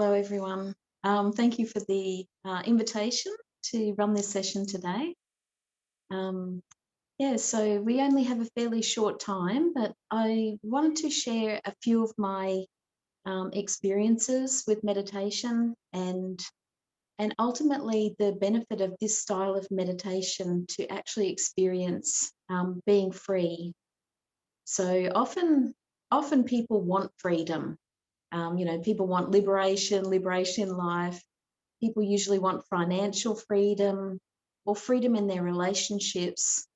Hello, everyone. Thank you for the invitation to run this session today. So we only have a fairly short time, but I wanted to share a few of my experiences with meditation and ultimately the benefit of this style of meditation to actually experience being free. So often people want freedom. People want liberation in life. People usually want financial freedom or freedom in their relationships.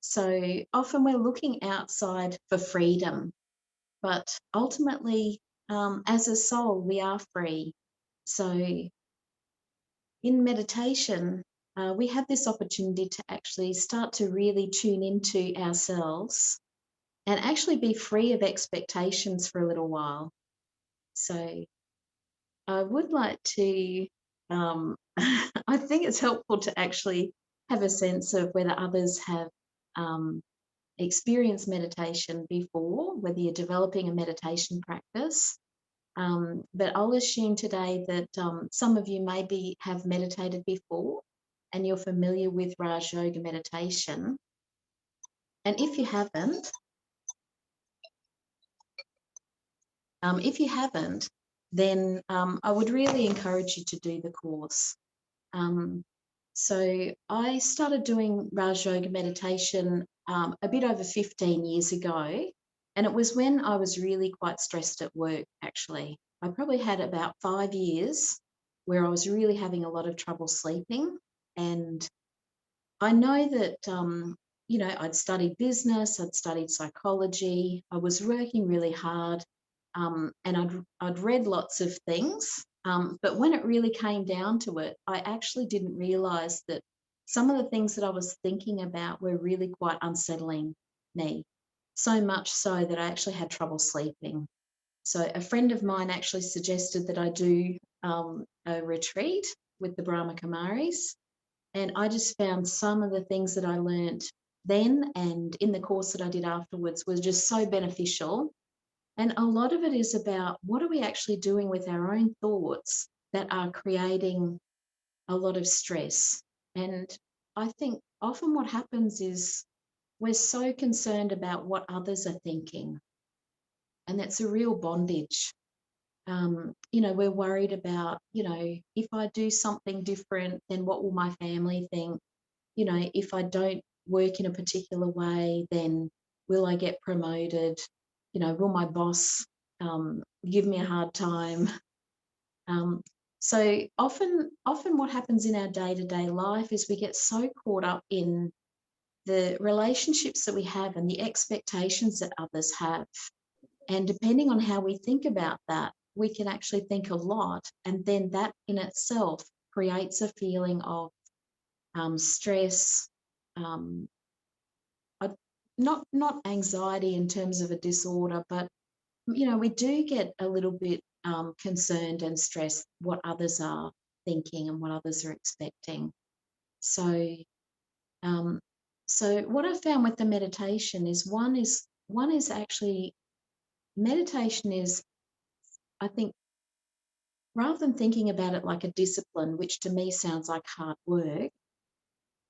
So often we're looking outside for freedom, but ultimately, as a soul, we are free. So in meditation, we have this opportunity to actually start to really tune into ourselves and actually be free of expectations for a little while. So I would like to, I think it's helpful to actually have a sense of whether others have experienced meditation before, whether you're developing a meditation practice. But I'll assume today that some of you maybe have meditated before and you're familiar with Raj Yoga meditation. And if you haven't, then I would really encourage you to do the course. So I started doing Raj Yoga meditation a bit over 15 years ago, and it was when I was really quite stressed at work, actually. I probably had about 5 years where I was really having a lot of trouble sleeping, and I know that, I'd studied business, I'd studied psychology, I was working really hard, and I'd read lots of things. But when it really came down to it, I actually didn't realize that some of the things that I was thinking about were really quite unsettling me, so much so that I actually had trouble sleeping. So a friend of mine actually suggested that I do a retreat with the Brahmakumaris. And I just found some of the things that I learned then and in the course that I did afterwards was just so beneficial. And a lot of it is about what are we actually doing with our own thoughts that are creating a lot of stress. And I think often what happens is we're so concerned about what others are thinking. And that's a real bondage. We're worried about, if I do something different, then what will my family think? If I don't work in a particular way, then will I get promoted? Will my boss give me a hard time? So often what happens in our day-to-day life is we get so caught up in the relationships that we have and the expectations that others have. And depending on how we think about that, we can actually think a lot. And then that in itself creates a feeling of stress, not anxiety in terms of a disorder, but we do get a little bit concerned and stressed what others are thinking and what others are expecting. So what I found with the meditation is one is actually meditation is, I think, rather than thinking about it like a discipline, which to me sounds like hard work,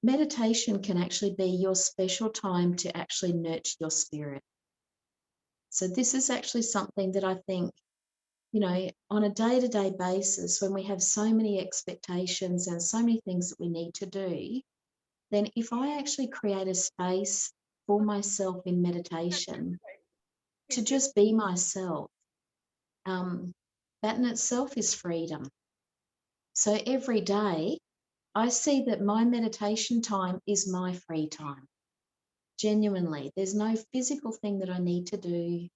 meditation can actually be your special time to actually nurture your spirit. So this is actually something that I think, on a day-to-day basis, when we have so many expectations and so many things that we need to do, then if I actually create a space for myself in meditation to just be myself, that in itself is freedom. So every day, I see that my meditation time is my free time. Genuinely, there's no physical thing that I need to do.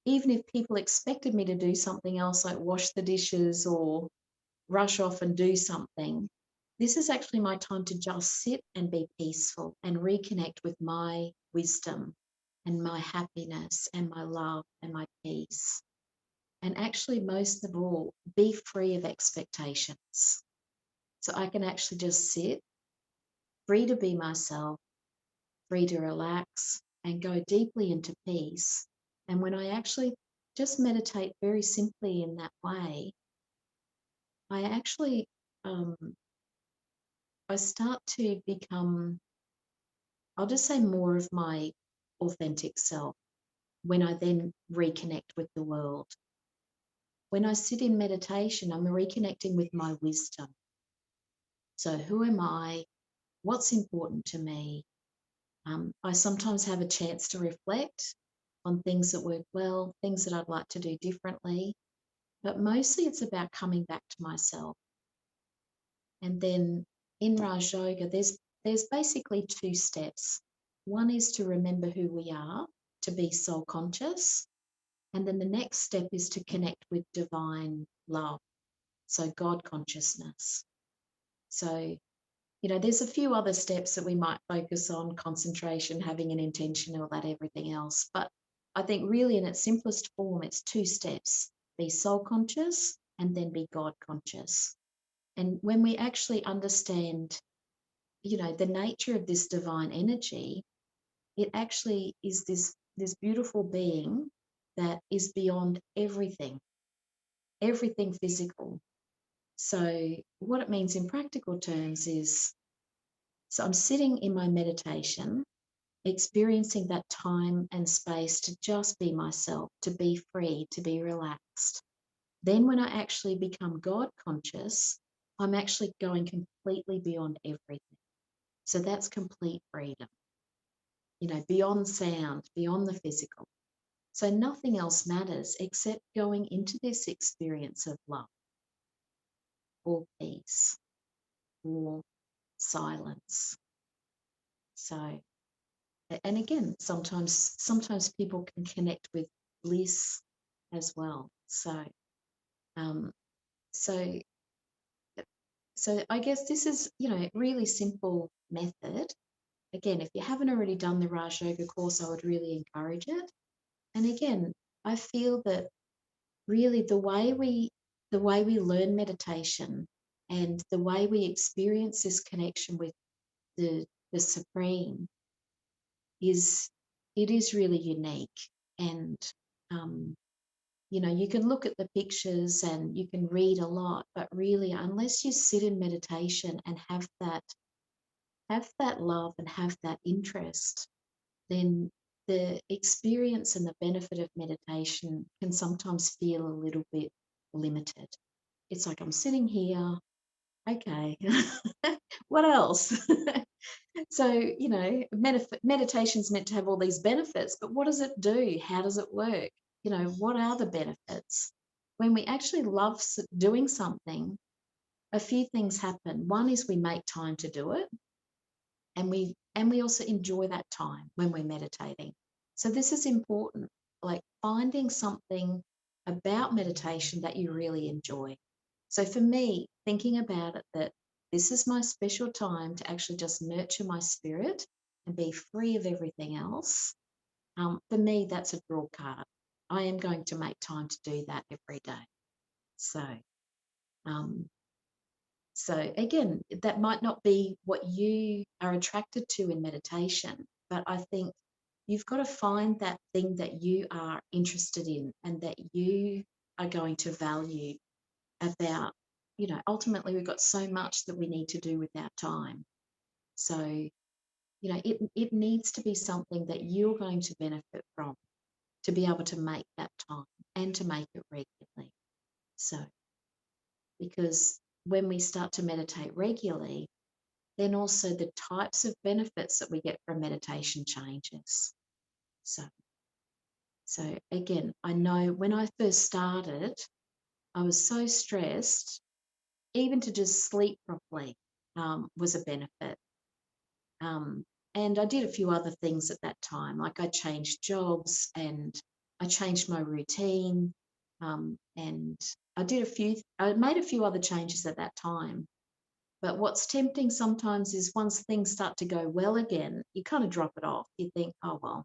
Even if people expected me to do something else, like wash the dishes or rush off and do something, this is actually my time to just sit and be peaceful and reconnect with my wisdom and my happiness and my love and my peace. And actually, most of all, be free of expectations. So I can actually just sit, free to be myself, free to relax and go deeply into peace. And when I actually just meditate very simply in that way, I actually, I start to become, I'll just say, more of my authentic self when I then reconnect with the world. When I sit in meditation, I'm reconnecting with my wisdom. So who am I? What's important to me? I sometimes have a chance to reflect on things that work well, things that I'd like to do differently, but mostly it's about coming back to myself. And then in Raj Yoga, there's basically two steps. One is to remember who we are, to be soul conscious. And then the next step is to connect with divine love, so God consciousness. So, there's a few other steps that we might focus on: concentration, having an intention, all that, everything else. But I think really in its simplest form, it's two steps: be soul conscious and then be God conscious. And when we actually understand, the nature of this divine energy, it actually is this beautiful being that is beyond everything physical. So what it means in practical terms is, so I'm sitting in my meditation, experiencing that time and space to just be myself, to be free, to be relaxed. Then when I actually become God conscious, I'm actually going completely beyond everything. So that's complete freedom, beyond sound, beyond the physical. So nothing else matters except going into this experience of love or peace or silence. So, and again, sometimes people can connect with bliss as well. So, um, so, so I guess this is, really simple method. Again, if you haven't already done the Raj Yoga course, I would really encourage it. And again, I feel that really the way we learn meditation and the way we experience this connection with the supreme is really unique. And you can look at the pictures and you can read a lot, but really unless you sit in meditation and have that love and have that interest, then the experience and the benefit of meditation can sometimes feel a little bit limited. It's like, I'm sitting here, okay, what else? So, meditation's meant to have all these benefits, but what does it do? How does it work? What are the benefits? When we actually love doing something, a few things happen. One is we make time to do it, and we also enjoy that time when we're meditating. So this is important, like finding something about meditation that you really enjoy. So for me, thinking about it, that this is my special time to actually just nurture my spirit and be free of everything else, for me, that's a draw card. I am going to make time to do that every day. So, um, so again, that might not be what you are attracted to in meditation, but I think you've got to find that thing that you are interested in and that you are going to value about, ultimately we've got so much that we need to do with our time. So, it needs to be something that you're going to benefit from, to be able to make that time and to make it regularly. So, because when we start to meditate regularly, then also the types of benefits that we get from meditation changes. So again, I know when I first started, I was so stressed, even to just sleep properly was a benefit. And I did a few other things at that time, like I changed jobs and I changed my routine, and I made a few other changes at that time. But what's tempting sometimes is once things start to go well again, you kind of drop it off. You think, oh, well,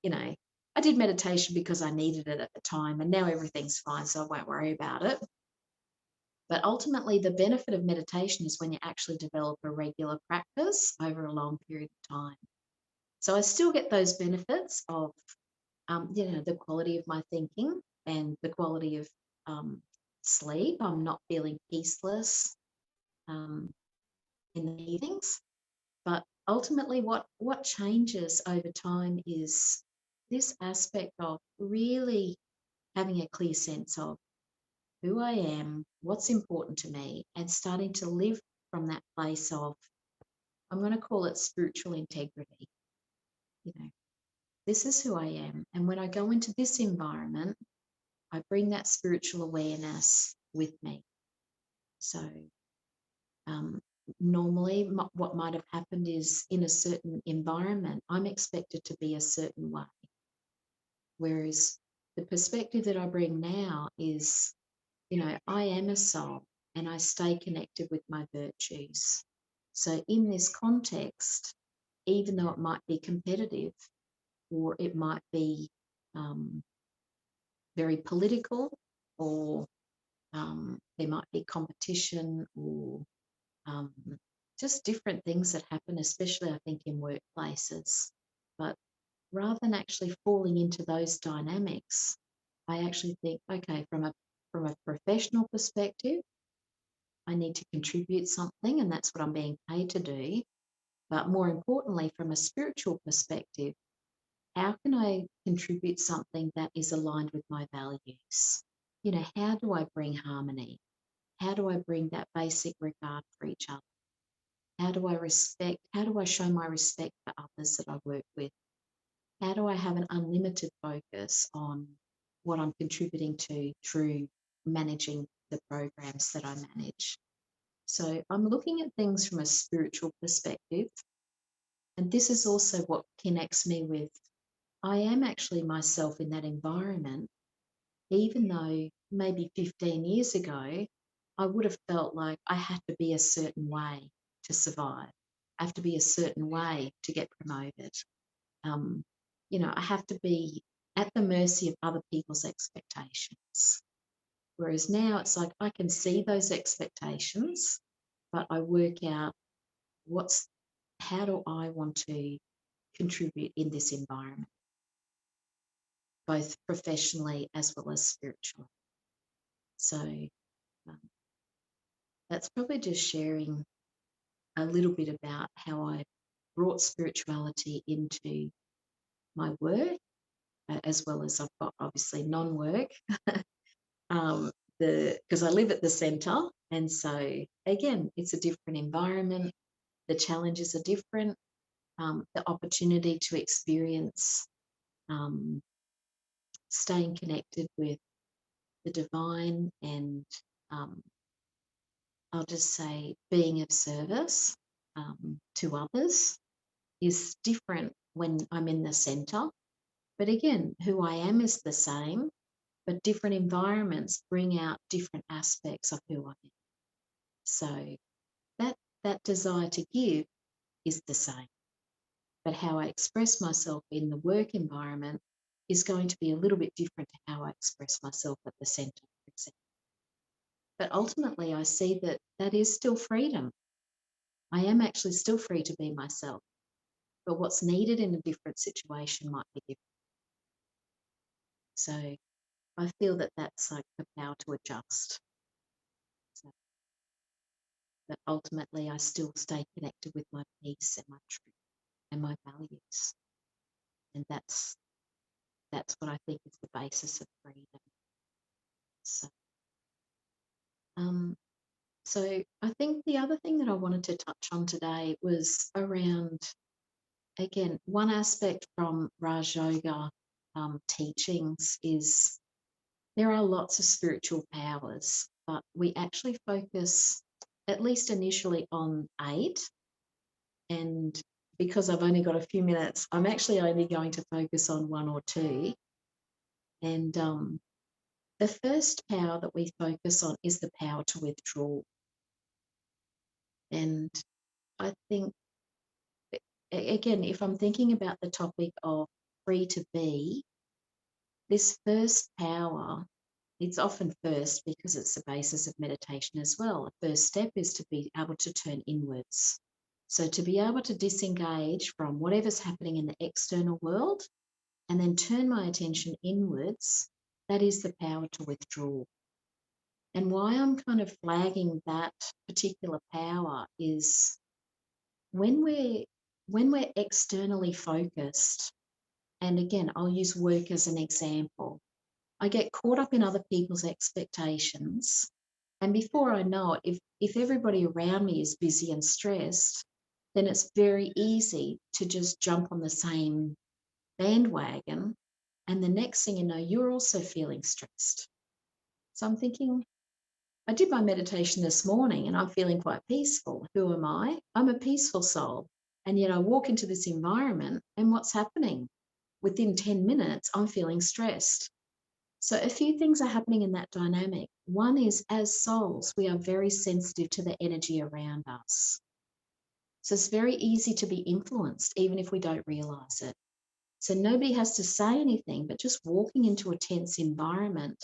I did meditation because I needed it at the time and now everything's fine, so I won't worry about it. But ultimately, the benefit of meditation is when you actually develop a regular practice over a long period of time. So I still get those benefits of, the quality of my thinking and the quality of sleep. I'm not feeling peaceless in the evenings. But ultimately, what changes over time is this aspect of really having a clear sense of who I am, what's important to me, and starting to live from that place of, I'm going to call it spiritual integrity. You know, this is who I am. And when I go into this environment, I bring that spiritual awareness with me. So normally what might have happened is in a certain environment, I'm expected to be a certain way. Whereas the perspective that I bring now is, you know, I am a soul and I stay connected with my virtues. So in this context, even though it might be competitive or it might be very political, or there might be competition, or just different things that happen, especially I think in workplaces. But rather than actually falling into those dynamics, I actually think, okay, from a professional perspective, I need to contribute something, and that's what I'm being paid to do. But more importantly, from a spiritual perspective, how can I contribute something that is aligned with my values? You know, how do I bring harmony? How do I bring that basic regard for each other? How do I show my respect for others that I work with? How do I have an unlimited focus on what I'm contributing to through managing the programs that I manage? So I'm looking at things from a spiritual perspective. And this is also what connects me with, I am actually myself in that environment, even though maybe 15 years ago, I would have felt like I had to be a certain way to survive. I have to be a certain way to get promoted. You know, I have to be at the mercy of other people's expectations. Whereas now it's like I can see those expectations, but I work out how do I want to contribute in this environment, both professionally as well as spiritually. So that's probably just sharing a little bit about how I brought spirituality into my work, as well as I've got obviously non-work, because I live at the centre, and so again, it's a different environment. The challenges are different. The opportunity to experience staying connected with the divine and I'll just say being of service to others is different when I'm in the centre. But again, who I am is the same, but different environments bring out different aspects of who I am. So that desire to give is the same. But how I express myself in the work environment is going to be a little bit different to how I express myself at the centre, for example. But ultimately, I see that that is still freedom. I am actually still free to be myself. But what's needed in a different situation might be different. So I feel that that's like the power to adjust. So, but ultimately, I still stay connected with my peace and my truth and my values. And that's what I think is the basis of freedom. So, so I think the other thing that I wanted to touch on today was around, again, one aspect from Raj Yoga teachings is there are lots of spiritual powers, but we actually focus, at least initially, on 8. And because I've only got a few minutes, I'm actually only going to focus on 1 or 2. And the first power that we focus on is the power to withdraw. And I think, again, if I'm thinking about the topic of free to be, this first power, it's often first because it's the basis of meditation as well. The first step is to be able to turn inwards. So to be able to disengage from whatever's happening in the external world and then turn my attention inwards, that is the power to withdraw. And why I'm kind of flagging that particular power is when we're externally focused, and again, I'll use work as an example. I get caught up in other people's expectations. And before I know it, if everybody around me is busy and stressed, then it's very easy to just jump on the same bandwagon. And the next thing you know, you're also feeling stressed. So I'm thinking, I did my meditation this morning and I'm feeling quite peaceful. Who am I? I'm a peaceful soul. And yet I walk into this environment and what's happening? Within 10 minutes, I'm feeling stressed. So a few things are happening in that dynamic. One is, as souls, we are very sensitive to the energy around us. So it's very easy to be influenced, even if we don't realize it. So nobody has to say anything, but just walking into a tense environment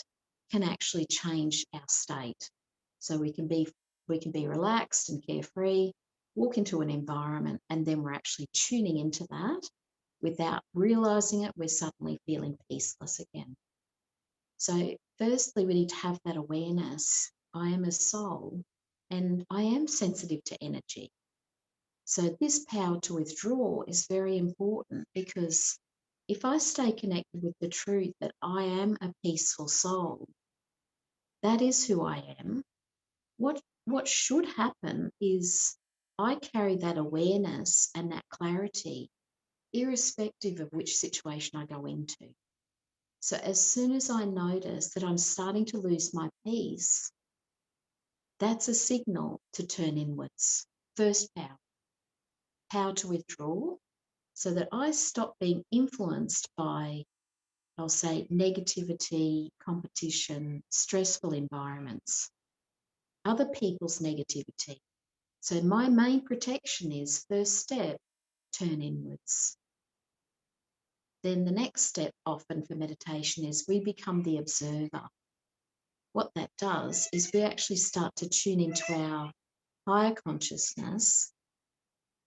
can actually change our state. So we can be relaxed and carefree, walk into an environment, and then we're actually tuning into that. Without realizing it, we're suddenly feeling peaceless again. So firstly, we need to have that awareness. I am a soul and I am sensitive to energy. So this power to withdraw is very important, because if I stay connected with the truth that I am a peaceful soul, that is who I am. What should happen is I carry that awareness and that clarity irrespective of which situation I go into. So as soon as I notice that I'm starting to lose my peace, that's a signal to turn inwards. First power to withdraw, so that I stop being influenced by, I'll say, negativity, competition, stressful environments, other people's negativity. So my main protection is, first step, turn inwards. Then the next step often for meditation is we become the observer. What that does is we actually start to tune into our higher consciousness,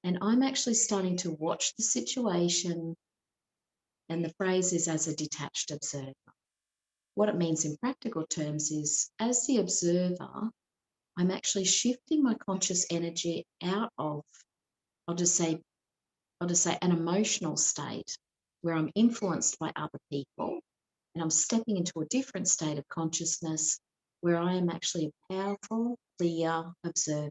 and I'm actually starting to watch the situation, and the phrase is as a detached observer. What it means in practical terms is, as the observer, I'm actually shifting my conscious energy out of, I'll just say an emotional state where I'm influenced by other people, and I'm stepping into a different state of consciousness where I am actually a powerful, clear observer.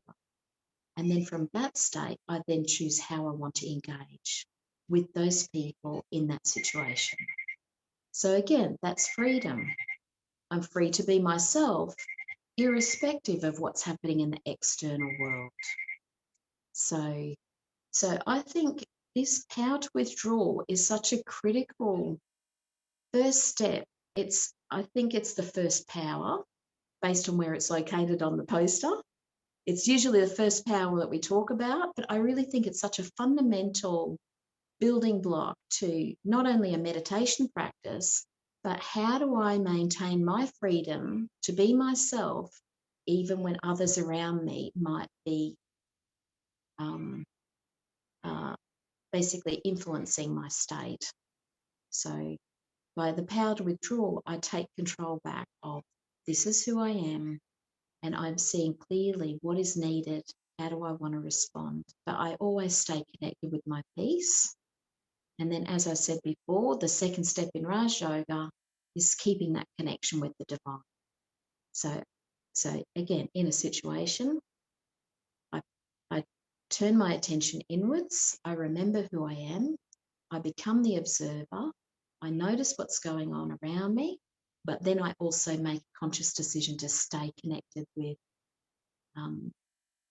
And then from that state, I then choose how I want to engage with those people in that situation. So again, that's freedom. I'm free to be myself, irrespective of what's happening in the external world. So I think this power to withdraw is such a critical first step. I think it's the first power based on where it's located on the poster. It's usually the first power that we talk about, but I really think it's such a fundamental building block to not only a meditation practice, but how do I maintain my freedom to be myself, even when others around me might be basically influencing my state. So by the power to withdraw, I take control back of, this is who I am, and I'm seeing clearly what is needed. How do I want to respond? But I always stay connected with my peace. And then, as I said before, the second step in Raj Yoga is keeping that connection with the divine. So again, in a situation, I turn my attention inwards. I remember who I am. I become the observer. I notice what's going on around me, but then I also make a conscious decision to stay connected with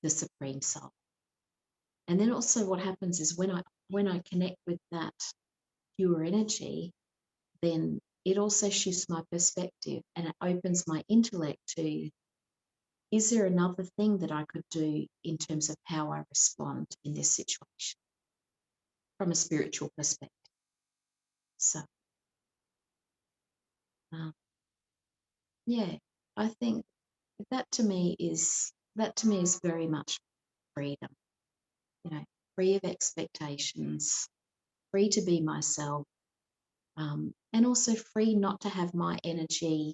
the Supreme Soul. And then also what happens is when I connect with that pure energy, then it also shifts my perspective and it opens my intellect to, is there another thing that I could do in terms of how I respond in this situation from a spiritual perspective? So, yeah, I think that to me is very much freedom. Free of expectations, free to be myself, and also free not to have my energy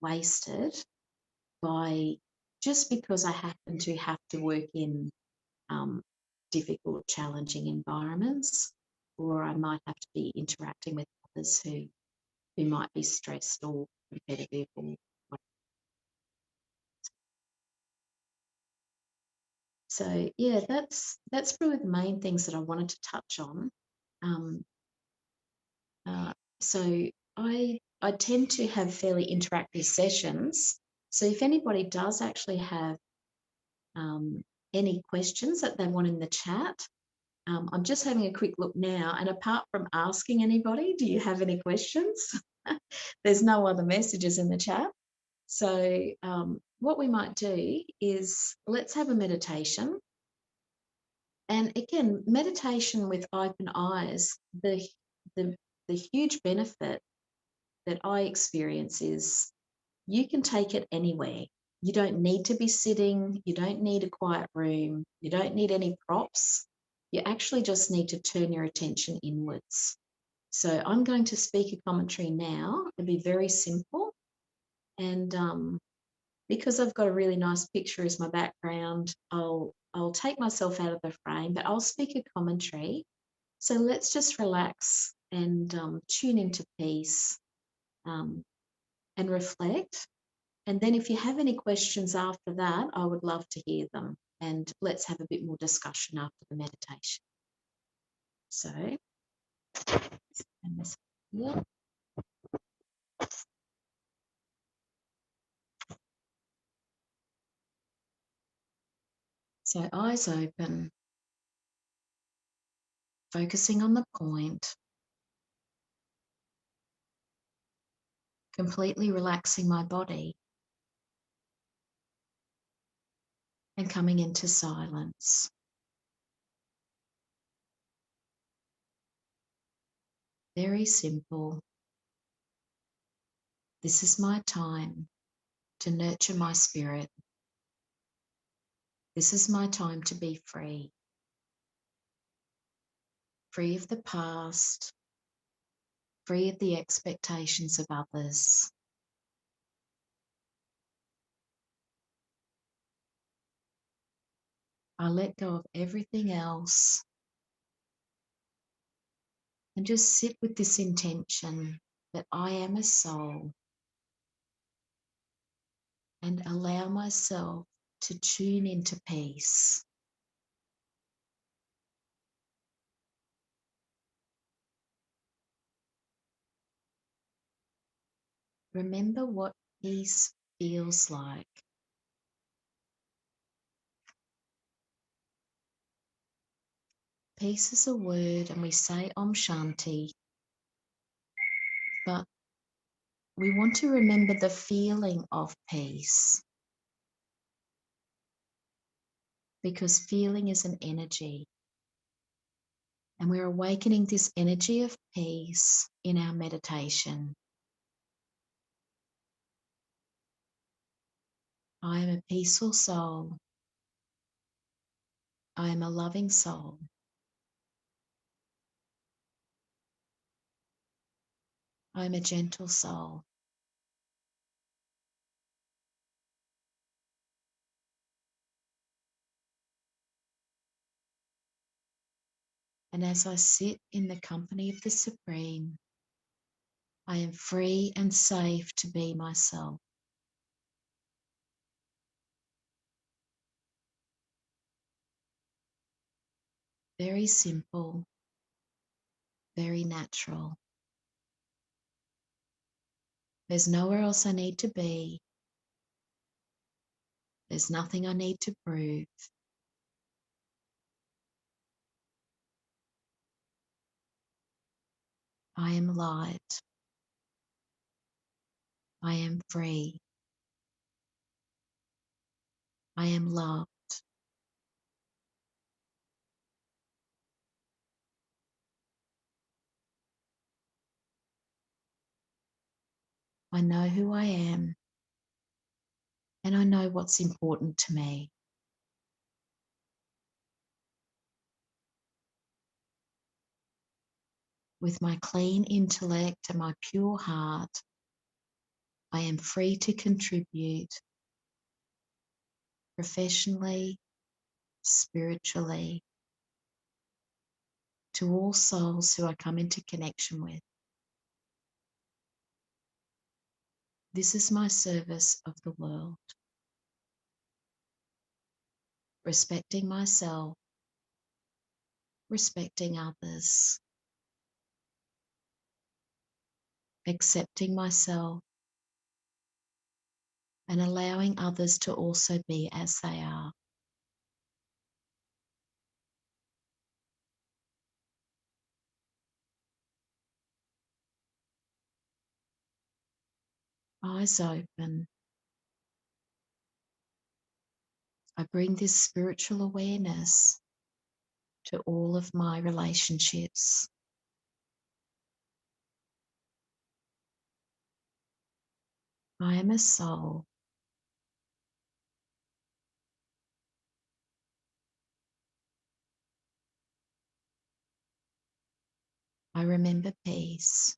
wasted by just because I happen to have to work in difficult, challenging environments, or I might have to be interacting with others who might be stressed or competitive or whatever. So yeah, that's probably the main things that I wanted to touch on. So I tend to have fairly interactive sessions. So if anybody does actually have any questions that they want in the chat, I'm just having a quick look now, and apart from asking anybody, do you have any questions? There's no other messages in the chat. So what we might do is let's have a meditation. And again, meditation with open eyes, the huge benefit that I experience is you can take it anywhere. You don't need to be sitting, you don't need a quiet room, you don't need any props. You actually just need to turn your attention inwards. So I'm going to speak a commentary now. It'll be very simple. And because I've got a really nice picture as my background, I'll take myself out of the frame, but I'll speak a commentary. So let's just relax and tune into peace and reflect. And then if you have any questions after that, I would love to hear them. And let's have a bit more discussion after the meditation. So, and this here. So eyes open, focusing on the point, completely relaxing my body and coming into silence. Very simple. This is my time to nurture my spirit. This is my time to be free. Free of the past, free of the expectations of others. I let go of everything else and just sit with this intention that I am a soul, and allow myself to tune into peace. Remember what peace feels like. Peace is a word, and we say Om Shanti, but we want to remember the feeling of peace, because feeling is an energy, and we're awakening this energy of peace in our meditation. I am a peaceful soul. I am a loving soul. I am a gentle soul. And as I sit in the company of the Supreme, I am free and safe to be myself. Very simple, very natural. There's nowhere else I need to be. There's nothing I need to prove. I am light. I am free. I am loved. I know who I am, and I know what's important to me. With my clean intellect and my pure heart, I am free to contribute professionally, spiritually, to all souls who I come into connection with. This is my service of the world, respecting myself, respecting others, accepting myself, and allowing others to also be as they are. Eyes open. I bring this spiritual awareness to all of my relationships. I am a soul. I remember peace.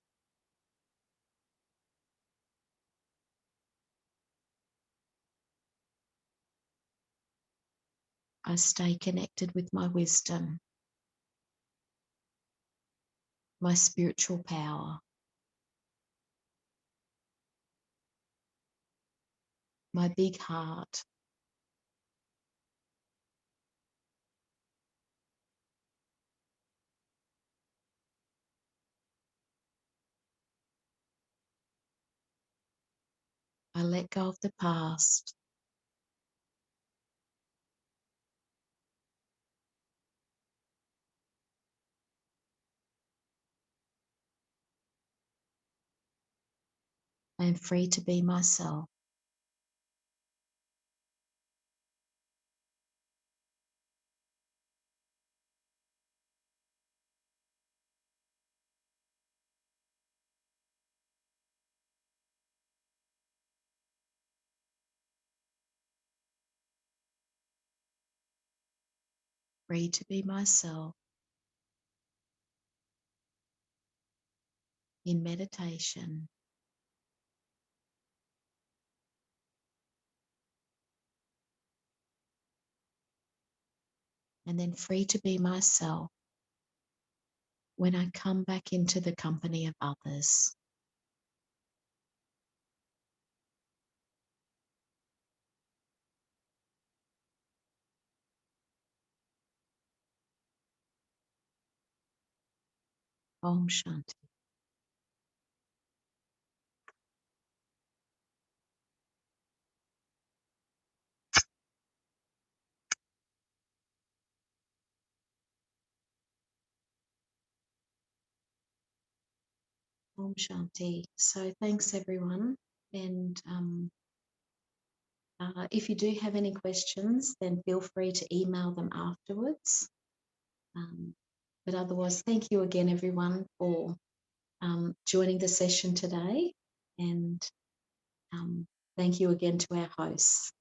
I stay connected with my wisdom, my spiritual power, my big heart. I let go of the past. I am free to be myself. Free to be myself in meditation. And then free to be myself when I come back into the company of others. Om Shanti. Om Shanti. So thanks everyone. And if you do have any questions, then feel free to email them afterwards. But otherwise, thank you again, everyone, for joining the session today. And thank you again to our hosts.